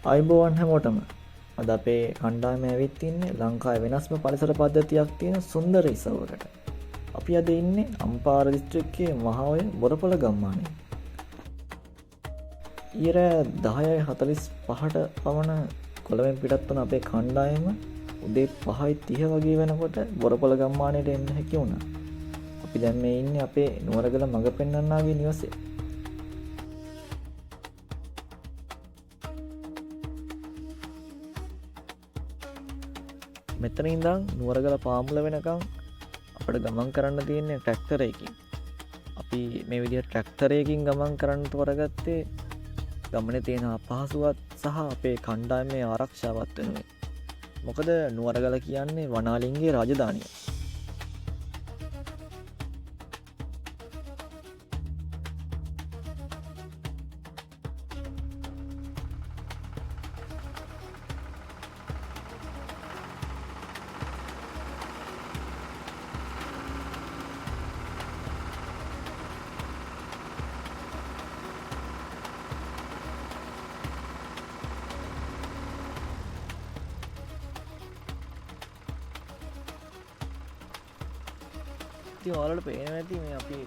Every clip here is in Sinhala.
ආයුබෝවන් හැමෝටම. අද අපේ කණ්ඩායම ඇවිත් ඉන්නේ ලංකාවේ වෙනස්ම පරිසර පද්ධතියක් තියෙන සුන්දර ඉසව්වකට. අපි අද ඉන්නේ අම්පාර දිස්ත්‍රික්කයේ මහඔය බොරපොළ ගම්මානයේ. ඊර 10:45ට පමණ කොළඹෙන් පිටත් වුණ අපේ කණ්ඩායම උදේ 5:30 වගේ වෙනකොට බොරපොළ ගම්මානයට එන්න හැකි වුණා. අපි දැන් මේ ඉන්නේ අපේ නුවරගල මඟ පෙන්වන්නාගේ නිවසේ. මෙතන ඉඳන් නුවරගල පාමුල වෙනකම් අපිට ගමන් කරන්න තියෙන්නේ ට්‍රැක්ටරයකින්. අපි මේ විදිහට ට්‍රැක්ටරයකින් ගමන් කරන්න තෝරගත්තේ ගමනේ තියෙන අපහසුවත් සහ අපේ කණ්ඩායමේ ආරක්ෂාවත් වෙනුවෙන්. මොකද නුවරගල කියන්නේ වනාලින්ගේ රාජධානිය. ඉතින් ඔයාලට පේනවා ඇති මේ අපි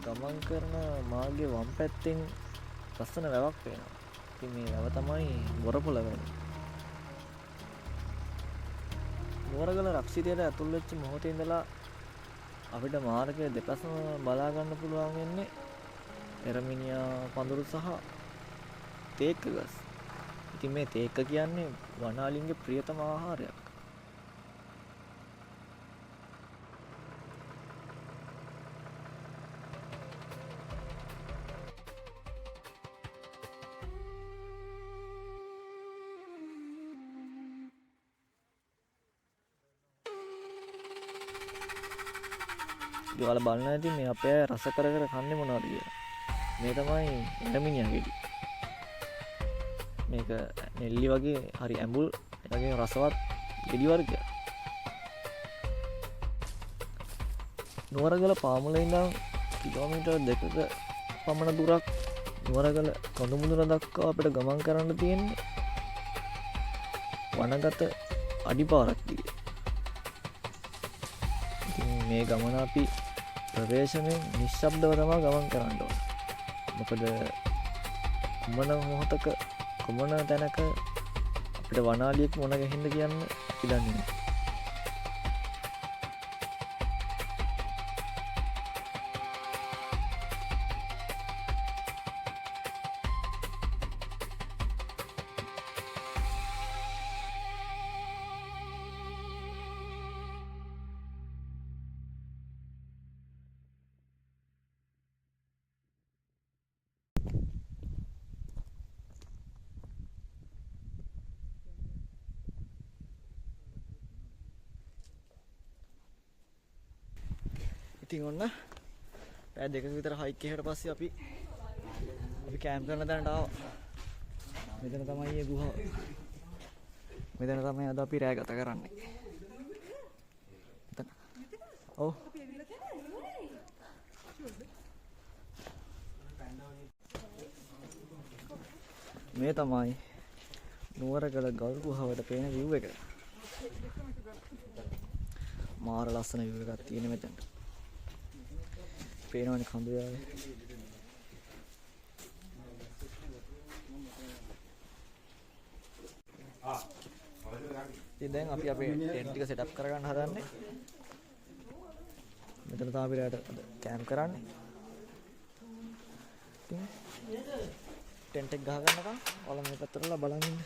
ගමන් කරන මාර්ගයේ වම් පැත්තෙන් ලස්සන වැවක් පේනවා. ඉතින් මේ වැව තමයි බොරපොළ වැව. නුවරගල රක්ෂිතයට ඇතුල් වෙච්ච මොහොතේ ඉඳලා අපිට මාර්ගය දෙපසම බලා ගන්න පුළුවන් වෙන්නේ එරමිනියා පඳුරු සහ තේක්ක ගස්. ඉතින් මේ තේක්ක කියන්නේ වනාලින්ගේ ප්‍රියතම ආහාරයක්. ඔයාලා බලන්න ඇති මේ අපේ රස කර කර කන්නේ මොනවද කියලා. මේ තමයි එරමිනියා ගෙඩි. මේක නෙල්ලි වගේ හරි ඇඹුල් වගේ රසවත් ගෙඩි වර්ගයක්. නුවරගල පාමුල ඉඳන් කිලෝමීටර් 2ක පමණ දුරක් නුවරගල කොඳුමුදුන දක්වා අපිට ගමන් කරන්න තියෙන්නේ වනගත අඩිපාරක් දිගේ. ඉතින් මේ ගමන අපි ප්‍රවේශමෙන් නිශ්ශබ්දව තමයි ගමන් කරන්න ඕන. මොකද කුමන මොහොතක කුමන තැනක අපිට වනාලියෙක් මුණ ගැහෙන්න කියන්න අපි දන්නේ නැහැ. ඉතින් ඔන්න පැය දෙකක විතර හයික් එකකට පස්සේ අපි කැම්ප් කරන තැනට ආවා. මෙතන තමයි මේ ගුහාව. මෙතන තමයි අද අපි රෑ ගත කරන්නේ. මෙතන. ඔව්. මේ තමයි නුවරගල ගල් ගුහාවට පේන view එක. මාර ලස්සන view එකක් තියෙන මෙතන. පේනවනේ කඳු යාවේ. ඉතින් දැන් අපි අපේ ටෙන්ට් ටික සෙටප් කරගන්න හදන්නේ. මෙතන තමයි අපි රැට කැම්ප් කරන්නේ. ඉතින් ටෙන්ට් එක ගහගන්නකම් ඔයාලා මේ පැත්තට බලන් ඉන්න.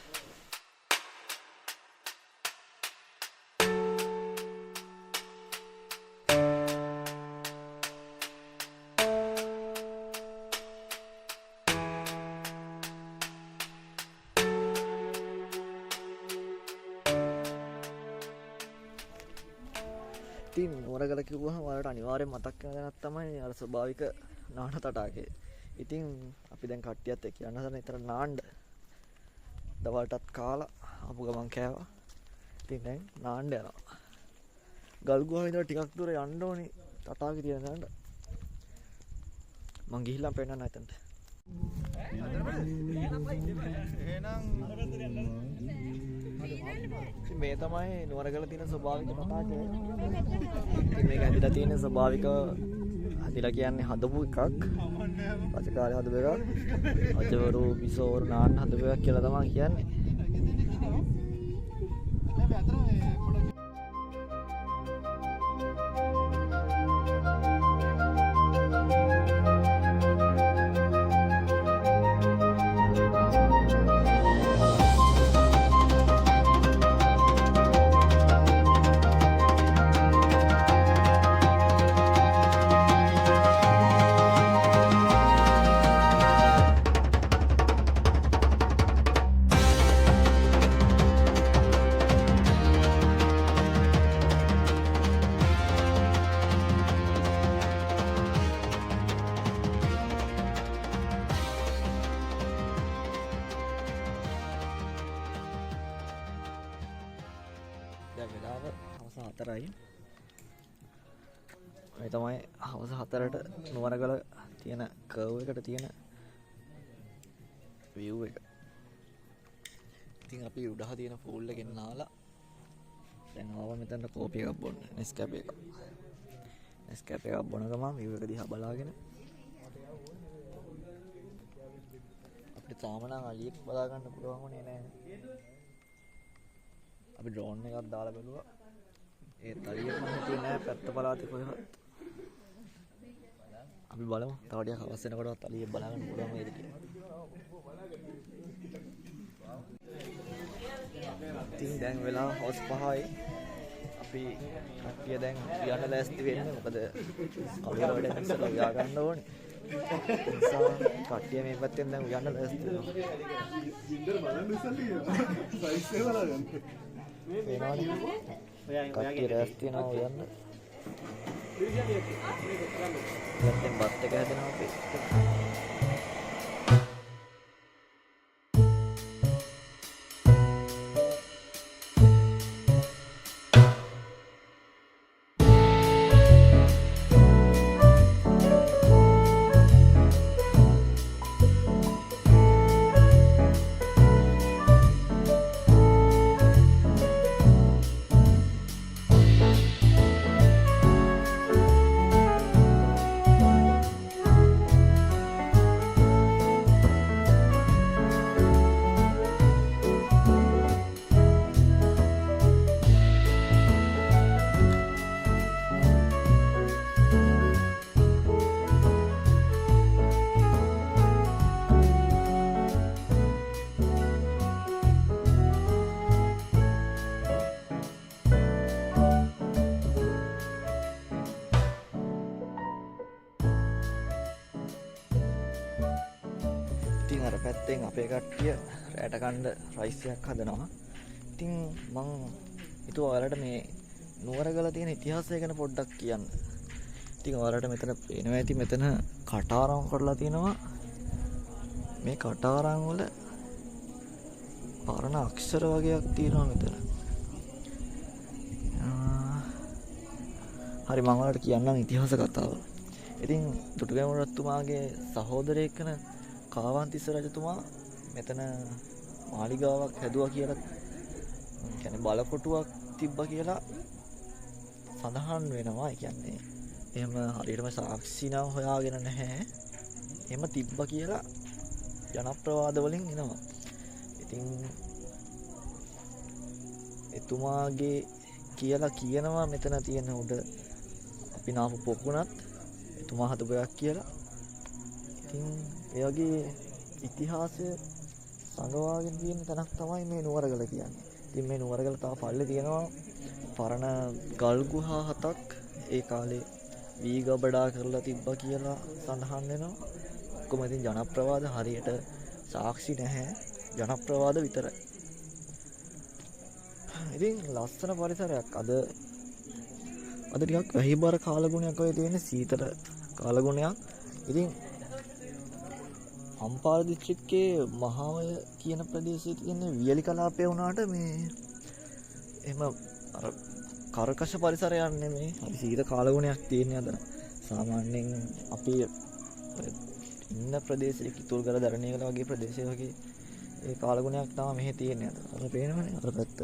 ඉතින් නුවරගල කිව්වහම ඔයාලට අනිවාර්යෙන් මතක් වෙන දේ තමයි අර ස්වභාවික නාන තටාකය. ඉතින් අපි දැන් කට්ටියත් එක්ක යන්න හදන විතර නාන්න. දවල්ටත් කාලා ආපු ගමන් කෑවා. ඉතින් දැන් නාන්න යනවා. ගල් ගුහාවේ ඉඳලා ටිකක් දුර යන්න ඕනේ තටාකේ තියෙන තැනට. මං ගිහිල්ලා පෙන්නන්න එතනට. මේ තමයි නුවරගල තියෙන ස්වභාවික පතාකය. මේක ඇදලා තියෙන ස්වභාවික ඇදලා කියන්නේ හදපු එකක්. පසුකාලේ හදපු එකක්. අජවරු විසෝරු නාන්න හදපු එකක් කියලා තමයි කියන්නේ. දැන් වෙලාව හවස 4යි. මේ තමයි හවස 4ට නුවරගල තියෙන කර්ව් එකට තියෙන view එක. ඉතින් අපි උඩහ තියෙන pool එකෙන් නාලා දැන් ආවා මෙතනට කෝපි එකක් බොන්න. Nescafe එකක්. Nescafe එකක් බොන ගමන් view එක දිහා බලාගෙන අපිට තාම නම් අලියෙක් බලා ගන්න පුළුවන් වුණේ නැහැ. අපි ඩ්‍රෝන් එකක් දාලා බලුවා. ඒ තලියෙම හිටියේ නෑ පැත්ත පළාතේ කොහෙවත්. අපි බලමු තව ටිකක් හවස් වෙනකොටවත් තලියෙ බලා ගන්න පුළුවන් වේද කියලා. ඉතින් දැන් වෙලාව හවස් 5යි. අපි කට්ටිය දැන් යන්න ලෑස්ති වෙන්නේ. මොකද කවුරු වැඩ ඉස්සලා උයා ගන්න ඕනේ. නිසා කට්ටිය මේ පැත්තෙන් දැන් යන්න ලෑස්ති වෙනවා. ජින්දර් බලන්න ඉස්සලා සයිස් එක බලන්න. කට්ටිය රැස්ති වෙනවා යන්න. දැන් බත් එක හැදෙනවා අපි. ඉතින් අර පැත්තෙන් අපේ කට්ටිය රැට කණ්ඩ රයිස් එකක් හදනවා. ඉතින් මං හිතුවා ඔයාලට මේ නුවරගල තියෙන ඉතිහාසය ගැන පොඩ්ඩක් කියන්න. ඉතින් ඔයාලට මෙතන පේනවා ඇති මෙතන කටාරම් කරලා තියෙනවා. මේ කටාරම් වල පරණ අක්ෂර වගේක් තියෙනවා මෙතන. හරි මම ඔයාලට කියන්නම් ඉතිහාස කතාව. ඉතින් දුටුගැමුණු රජතුමාගේ සහෝදරයෙක් වෙන කාවන්තිස්ස රජතුමා මෙතන මාලිගාවක් හැදුවා කියලා කියන්නේ බලකොටුවක් තිබ්බා කියලා සඳහන් වෙනවා. ඒ කියන්නේ එහෙම හරියටම සාක්ෂි නම් හොයාගෙන නැහැ. එහෙම තිබ්බා කියලා ජනප්‍රවාද වලින් එනවා. ඉතින් එතුමාගේ කියලා කියනවා මෙතන තියෙන උඩ අපි නාපු පොකුණත් එතුමා හදපු එකක් කියලා. ඉතින් ඒ වගේ ඉතිහාසය සංගවාගෙන තියෙන තැනක් තමයි මේ නුවරගල කියන්නේ. ඉතින් මේ නුවරගල තව පල්ලේ තියෙනවා පරණ ගල් ගුහා 7ක් ඒ කාලේ වී ගබඩා කරලා තිබ්බා කියලා සඳහන් වෙනවා. ඔක්කොම ඉතින් ජනප්‍රවාද හරියට සාක්ෂි නැහැ. ජනප්‍රවාද විතරයි. ඉතින් ලස්සන පරිසරයක්. අද ටිකක් වැහිබර කාලගුණයක් වගේ තියෙන සීතල කාලගුණයක්. ඉතින් අම්පාර දිස්ත්‍රික්කයේ මහාවය කියන ප්‍රදේශයේ තියෙන වියලි කලාපය වුණාට මේ එහෙම අර කරකශ පරිසරයක් නෙමෙයි. හරි සීත කාලගුණයක් තියෙන අද. සාමාන්‍යයෙන් අපි ඉන්න ප්‍රදේශයේ කිතුල්ගල දරණියගල වගේ ප්‍රදේශය වගේ ඒ කාලගුණයක් තමයි මෙහි තියෙන්නේ. අර පේනවනේ අර පැත්ත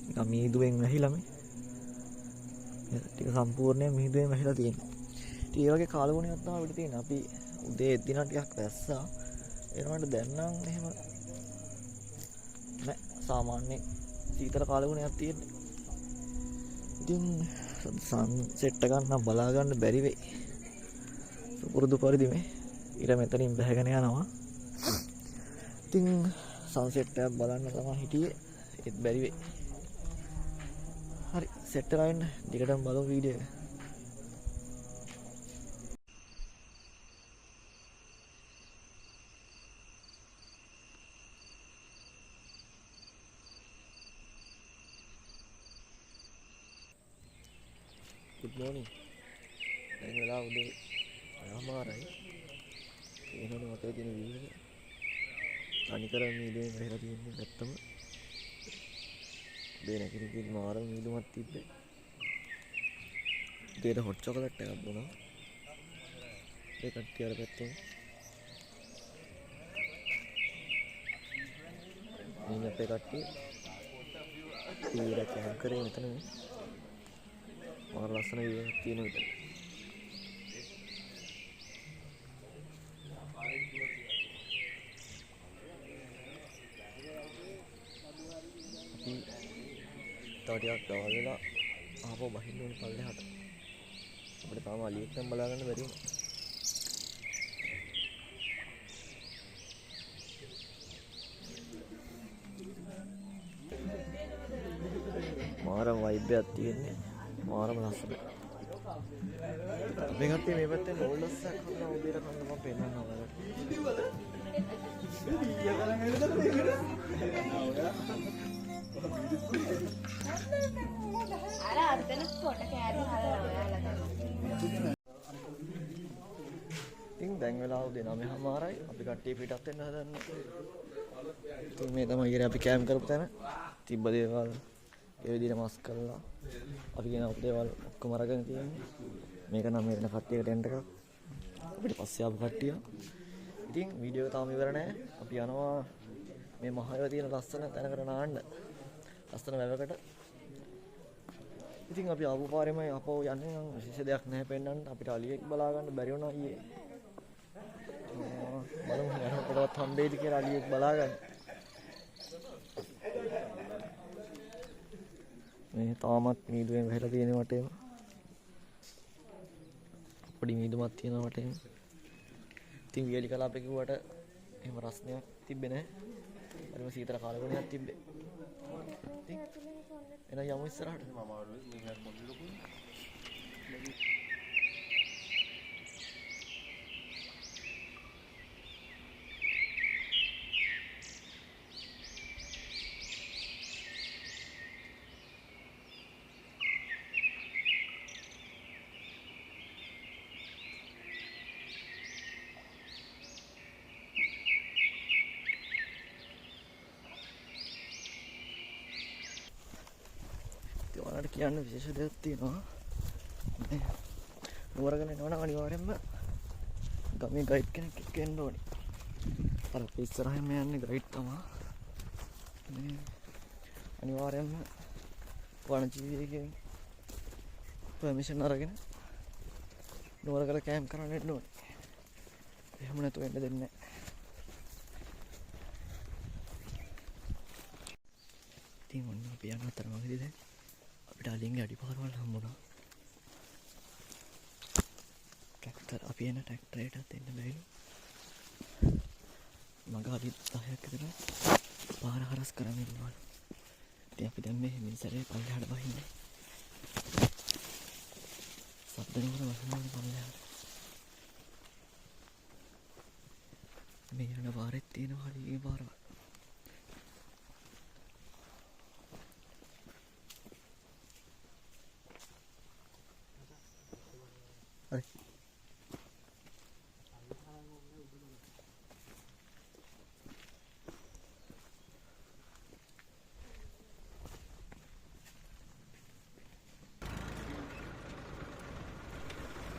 නිකන් මීදුවෙන් වැහිලා මේ ටික සම්පූර්ණයෙන් මීදුවෙන් වැහිලා තියෙනවා. ඉතින් ඒ වගේ කාලගුණයක් තමයි අපිට තියෙන්නේ. අපි උදේ එද්දින ටිකක් වැස්සා එනකොට දැන් නම් එහෙම නෑ සාමාන්‍ය සීතල කාලගුණයක් තියෙන්නේ. ඉතින් සන්සෙට් එක නම් බලා ගන්න බැරි වෙයි. පුරුදු පරිදි මේ ඊට මෙතනින් බහගෙන යනවා. ඉතින් සන්සෙට් එක බලන්න තමයි හිටියේ. ඒත් බැරි වෙයි. හරි සෙට් වෙලා ඉන්න. දිගටම බලමු වීඩියෝ එක. Good morning. දැන් වෙලා උදේ 9:00යි. ඒනොනේ මතක තියෙන වීඩියෝ එක. අනිකර මීදුවෙන් වැහිලා තියෙන්නේ නැත්තම. උදේ නැගිටින්න මාර මීදුමක් තිබ්බේ. උදේට හොට් චොකලට් එකක් බොනවා. ඒ කට්ටිය අර පැත්තෙන් මේ අපේ කට්ටිය ඊට කැම්ප් කරේ මෙතන මේ මාර ලස්සන වීව් එකක් තියෙන විතර. තව ටිකක් දවල් වෙලා ආපහු බහින්න ඕනේ පල්ලෙහාට. අපිට තාම අලියෙක් නම් බලා ගන්න බැරි වුණා. මාරම වයිබ් එකක් තියෙන්නේ. මාරම ලස්සනයි. මේ කට්ටිය මේ පැත්තෙන් නෝල්ඩස් එකක් හදලා උදේට කන්න මම පෙන්නන්න ඕනකට. අර අතන කොට කෑලි හදලා ඔයාලා. ඉතින් දැන් වෙලාව උදේ 9:00යි. අපි කට්ටිය පිටත් වෙන්න හදන්නේ. ඉතින් මේ තමයි ඊයේ අපි කැම්ප් කරපු තැන. තිබ්බ දේවල් ඒ විදිහට මස් කරලා අපි කියන දේවල් ඔක්කොම අරගෙන තියෙන්නේ. මේක නම් මෙරණ කට්ටියකට එන්න එකක්. අපිට පස්සේ ආපු කට්ටිය. ඉතින් වීඩියෝ එක තාම ඉවර නැහැ. අපි යනවා මේ මහයව තියෙන ලස්සන තැනකට නාන්න. ලස්සන වැවකට. ඉතින් අපි ආපු පාරෙම අපෝ යන්නේ නම් විශේෂ දෙයක් නැහැ පෙන්නන්න. අපිට අලියෙක් බලා ගන්න බැරි වුණා ඊයේ. බලමු යනකොටවත් හම්බෙයිද කියලා අලියෙක් බලා ගන්න. මේ තාමත් මීදුවෙන් වැහිලා තියෙන වටේම පොඩි මීදුමක් තියෙනවා වටේම. ඉතින් වියලි කලාපේ කිව්වට එහෙම රස්නයක් තිබ්බේ නැහැ. හරිම සීතල කාලගුණයක් තිබ්බේ. ඉතින් එන යමු ඉස්සරහට. ඔයාලට කියන්න විශේෂ දෙයක් තියෙනවා. මේ නුවරගෙන එනවනම් අනිවාර්යෙන්ම ගමේ ගයිඩ් කෙනෙක් එක්ක එන්න ඕනේ. අර ඉස්සරහින්ම යන්නේ ගයිඩ් තමයි. මේ අනිවාර්යෙන්ම වනජීවියෙක්ගෙන් පර්මිෂන් අරගෙන නුවරගල කැම්ප් කරන්න එන්න ඕනේ. එහෙම නැතුව එන්න දෙන්නේ නැහැ. ඉතින් ඔන්න අපි යන අතර මගදී දැන් අපිට අලින්ගේ අඩිපාරවල් හම්බුණා. ට්‍රැක්ටර් අපි එන ට්‍රැක්ටරයටත් එන්න බැරිලු. මග අලි 10ක් විතර පාර හරස් කරන් ඉන්නවා. ඉතින් අපි දැන් මේ මිනිසරේ පල්ලෙහාට බහින්නේ. සද්දනවල වහින්නේ පල්ලෙහාට. මේ යන පාරෙත් තියෙනවා අලිගේ පාරවල්. හරි.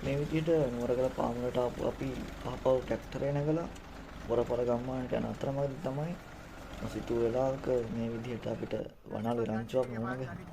මේ මේ විදිහට නුවරගල පාමුලට ආපු අපි ආපහු ට්‍රැක්ටරේ නැගලා බොරපල ගම්මානට යන අතරමඟදී තමයි සිතු වෙලාවක මේ විදිහට අපිට වනාලි රංචුවක් මුණ ගැහුණා.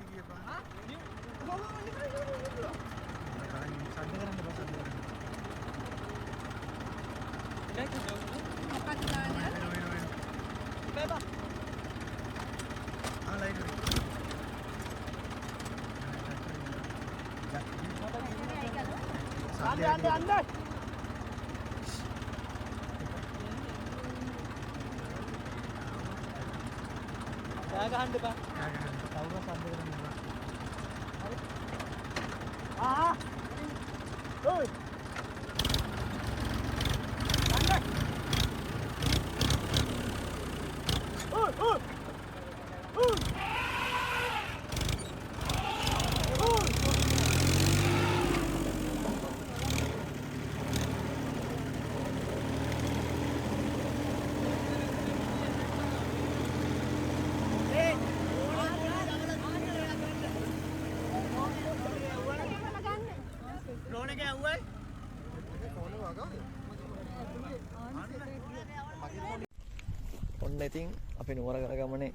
ඔන්න ඉතින් අපි නුවරගල ගමනේ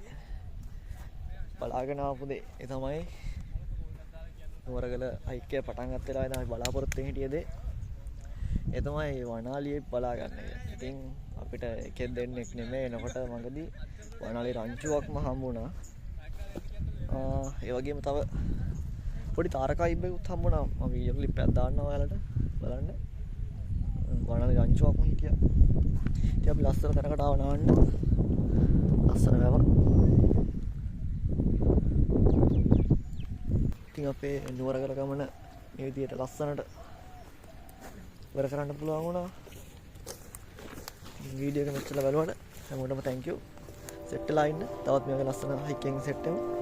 බලාගෙන ආපු දේ ඒ තමයි නුවරගල හයික් එක පටන් ගත්ත වෙලාවේ තමයි බලාපොරොත්තු වෙ හිටිය දේ. ඒ තමයි වනාලියේ බලා ගන්න එක. ඉතින් අපිට එකෙන් දෙන්නෙක් නෙමෙයි එනකොට මගදී වනාලි රංචුවක්ම හම්බුණා. ඒ වගේම තව පොඩි තාරකායිබ්බෙකුත් හම්බුණා. මම වීඩියෝ ක්ලිප් එකක් දාන්නවා ඔයාලට බලන්න. වනාලි රංචුවක්ම හිටියා. ඉතින් අපි ලස්සන තැනකට ආව නාන්න. ලස්සන වැව. ඉතින් අපේ නුවරගල ගමන මේ විදිහට ලස්සනට ඉවර කරන්න පුළුවන් වුණා. වීඩියෝ එක මෙච්චර බලුවට හැමෝටම thank you. සෙට් වෙලා ඉන්න. තවත් මේ වගේ ලස්සන හයිකින් සෙට් එකක්